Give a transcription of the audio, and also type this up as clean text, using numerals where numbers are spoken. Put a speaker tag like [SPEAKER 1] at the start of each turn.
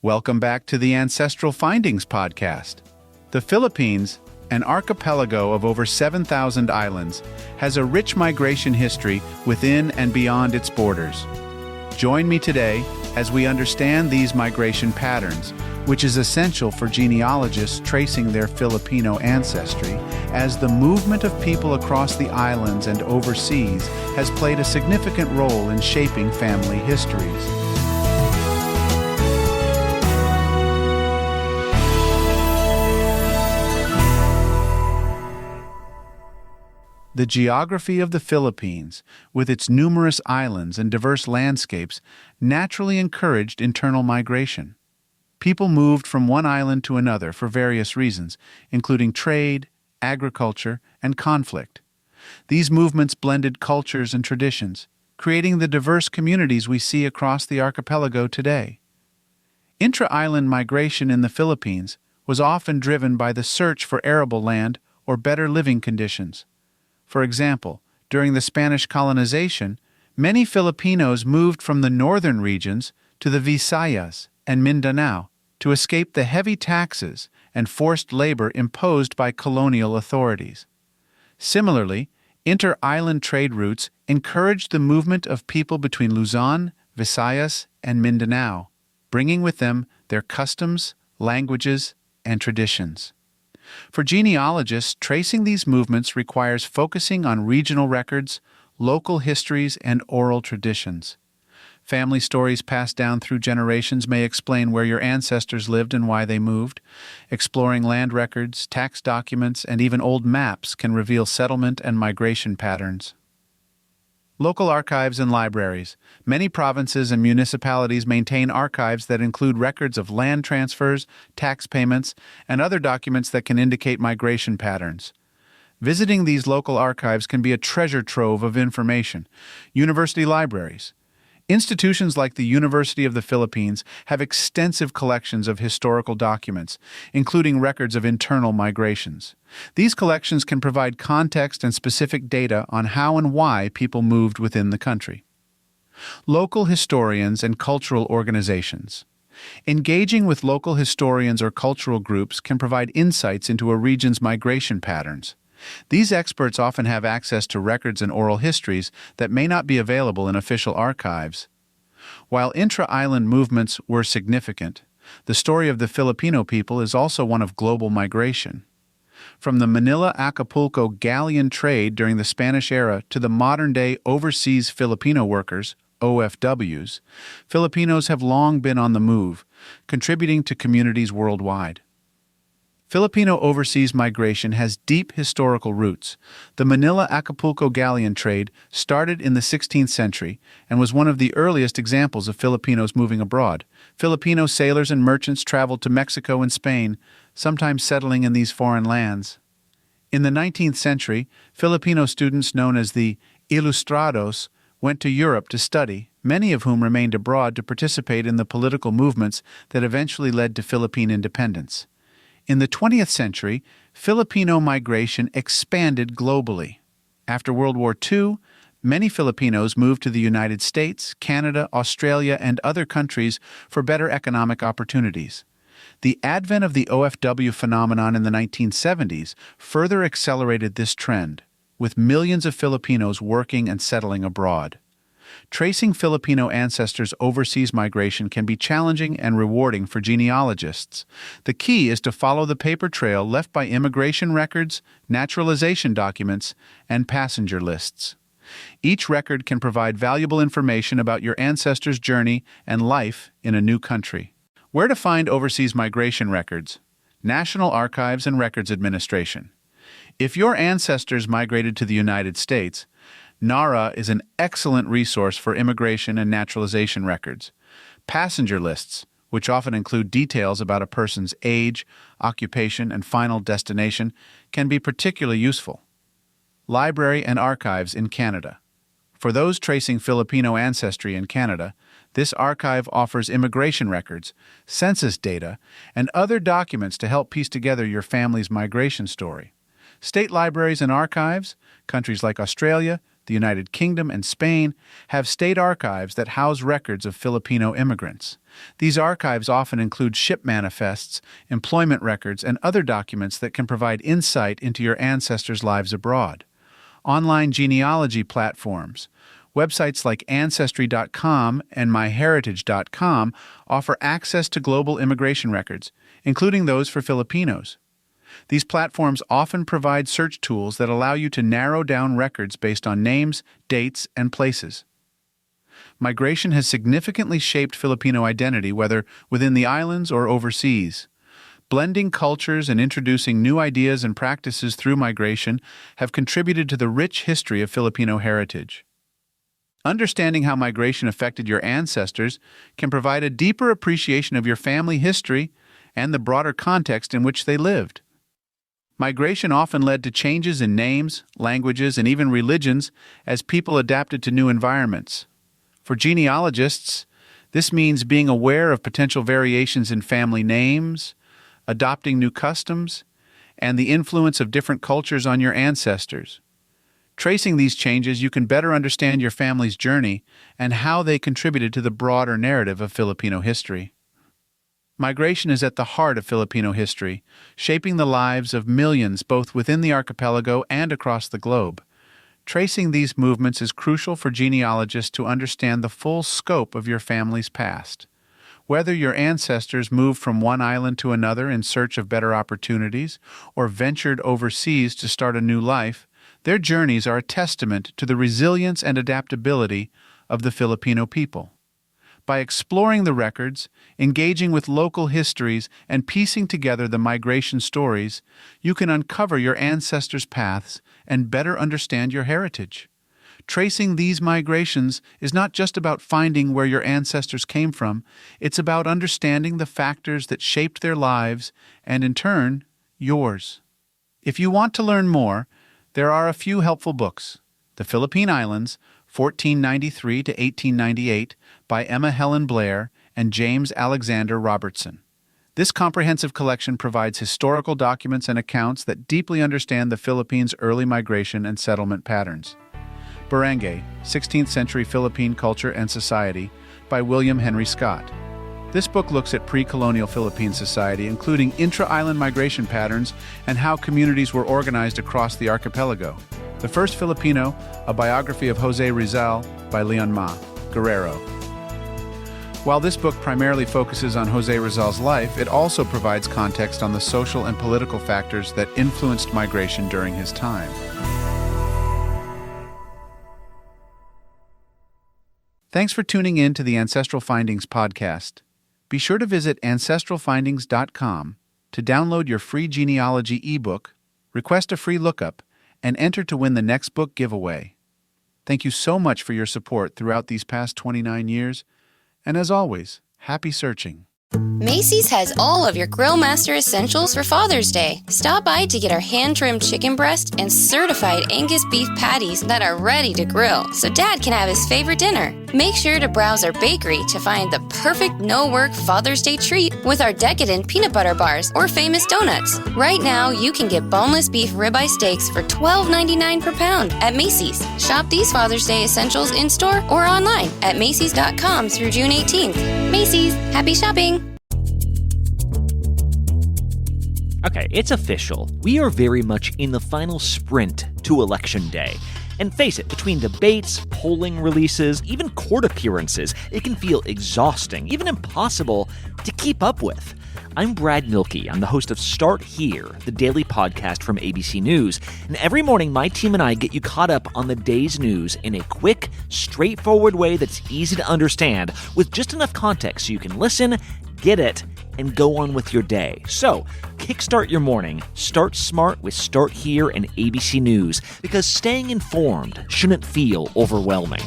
[SPEAKER 1] Welcome back to the Ancestral Findings podcast. The Philippines, an archipelago of over 7,000 islands, has a rich migration history within and beyond its borders. Join me today as we understand these migration patterns, which is essential for genealogists tracing their Filipino ancestry, as the movement of people across the islands and overseas has played a significant role in shaping family histories. The geography of the Philippines, with its numerous islands and diverse landscapes, naturally encouraged internal migration. People moved from one island to another for various reasons, including trade, agriculture, and conflict. These movements blended cultures and traditions, creating the diverse communities we see across the archipelago today. Intra-island migration in the Philippines was often driven by the search for arable land or better living conditions. For example, during the Spanish colonization, many Filipinos moved from the northern regions to the Visayas and Mindanao to escape the heavy taxes and forced labor imposed by colonial authorities. Similarly, inter-island trade routes encouraged the movement of people between Luzon, Visayas, and Mindanao, bringing with them their customs, languages, and traditions. For genealogists, tracing these movements requires focusing on regional records, local histories, and oral traditions. Family stories passed down through generations may explain where your ancestors lived and why they moved. Exploring land records, tax documents, and even old maps can reveal settlement and migration patterns. Local archives and libraries. Many provinces and municipalities maintain archives that include records of land transfers, tax payments, and other documents that can indicate migration patterns. Visiting these local archives can be a treasure trove of information. University libraries. Institutions like the University of the Philippines have extensive collections of historical documents, including records of internal migrations. These collections can provide context and specific data on how and why people moved within the country. Local historians and cultural organizations. Engaging with local historians or cultural groups can provide insights into a region's migration patterns. These experts often have access to records and oral histories that may not be available in official archives. While intra-island movements were significant, the story of the Filipino people is also one of global migration. From the Manila-Acapulco galleon trade during the Spanish era to the modern-day overseas Filipino workers, OFWs, Filipinos have long been on the move, contributing to communities worldwide. Filipino overseas migration has deep historical roots. The Manila-Acapulco galleon trade started in the 16th century and was one of the earliest examples of Filipinos moving abroad. Filipino sailors and merchants traveled to Mexico and Spain, sometimes settling in these foreign lands. In the 19th century, Filipino students known as the Ilustrados went to Europe to study, many of whom remained abroad to participate in the political movements that eventually led to Philippine independence. In the 20th century, Filipino migration expanded globally. After World War II, many Filipinos moved to the United States, Canada, Australia, and other countries for better economic opportunities. The advent of the OFW phenomenon in the 1970s further accelerated this trend, with millions of Filipinos working and settling abroad. Tracing Filipino ancestors' overseas migration can be challenging and rewarding for genealogists. The key is to follow the paper trail left by immigration records, naturalization documents, and passenger lists. Each record can provide valuable information about your ancestors' journey and life in a new country. Where to find overseas migration records? National Archives and Records Administration. If your ancestors migrated to the United States, NARA is an excellent resource for immigration and naturalization records. Passenger lists, which often include details about a person's age, occupation, and final destination, can be particularly useful. Library and Archives in Canada. For those tracing Filipino ancestry in Canada, this archive offers immigration records, census data, and other documents to help piece together your family's migration story. State libraries and archives, countries like Australia, the United Kingdom, and Spain have state archives that house records of Filipino immigrants. These archives often include ship manifests, employment records, and other documents that can provide insight into your ancestors' lives abroad. Online genealogy platforms, websites like Ancestry.com and MyHeritage.com offer access to global immigration records, including those for Filipinos. These platforms often provide search tools that allow you to narrow down records based on names, dates, and places. Migration has significantly shaped Filipino identity, whether within the islands or overseas. Blending cultures and introducing new ideas and practices through migration have contributed to the rich history of Filipino heritage. Understanding how migration affected your ancestors can provide a deeper appreciation of your family history and the broader context in which they lived. Migration often led to changes in names, languages, and even religions as people adapted to new environments. For genealogists, this means being aware of potential variations in family names, adopting new customs, and the influence of different cultures on your ancestors. Tracing these changes, you can better understand your family's journey and how they contributed to the broader narrative of Filipino history. Migration is at the heart of Filipino history, shaping the lives of millions both within the archipelago and across the globe. Tracing these movements is crucial for genealogists to understand the full scope of your family's past. Whether your ancestors moved from one island to another in search of better opportunities or ventured overseas to start a new life, their journeys are a testament to the resilience and adaptability of the Filipino people. By exploring the records, engaging with local histories, and piecing together the migration stories, you can uncover your ancestors' paths and better understand your heritage. Tracing these migrations is not just about finding where your ancestors came from, it's about understanding the factors that shaped their lives and, in turn, yours. If you want to learn more, there are a few helpful books. The Philippine Islands, 1493 to 1898, by Emma Helen Blair and James Alexander Robertson. This comprehensive collection provides historical documents and accounts that deeply understand the Philippines' early migration and settlement patterns. Barangay, 16th Century Philippine Culture and Society, by William Henry Scott. This book looks at pre-colonial Philippine society, including intra-island migration patterns and how communities were organized across the archipelago. The First Filipino, a biography of Jose Rizal, by Leon Ma Guerrero. While this book primarily focuses on Jose Rizal's life, it also provides context on the social and political factors that influenced migration during his time. Thanks for tuning in to the Ancestral Findings podcast. Be sure to visit ancestralfindings.com to download your free genealogy ebook, request a free lookup, and enter to win the next book giveaway. Thank you so much for your support throughout these past 29 years, and as always, happy searching.
[SPEAKER 2] Macy's has all of your Grill Master essentials for Father's Day. Stop by to get our hand-trimmed chicken breast and certified Angus beef patties that are ready to grill, so Dad can have his favorite dinner. Make sure to browse our bakery to find the perfect no-work Father's Day treat with our decadent peanut butter bars or famous donuts. Right now, you can get boneless beef ribeye steaks for $12.99 per pound at Macy's. Shop these Father's Day essentials in-store or online at Macy's.com through June 18th. Macy's, happy shopping!
[SPEAKER 3] Okay, it's official. We are very much in the final sprint to Election Day. And face it, between debates, polling releases, even court appearances, it can feel exhausting, even impossible to keep up with. I'm Brad Mielke. I'm the host of Start Here, the daily podcast from ABC News. And every morning, my team and I get you caught up on the day's news in a quick, straightforward way that's easy to understand, with just enough context so you can listen, get it, and go on with your day. So, kickstart your morning. Start smart with Start Here and ABC News, because staying informed shouldn't feel overwhelming.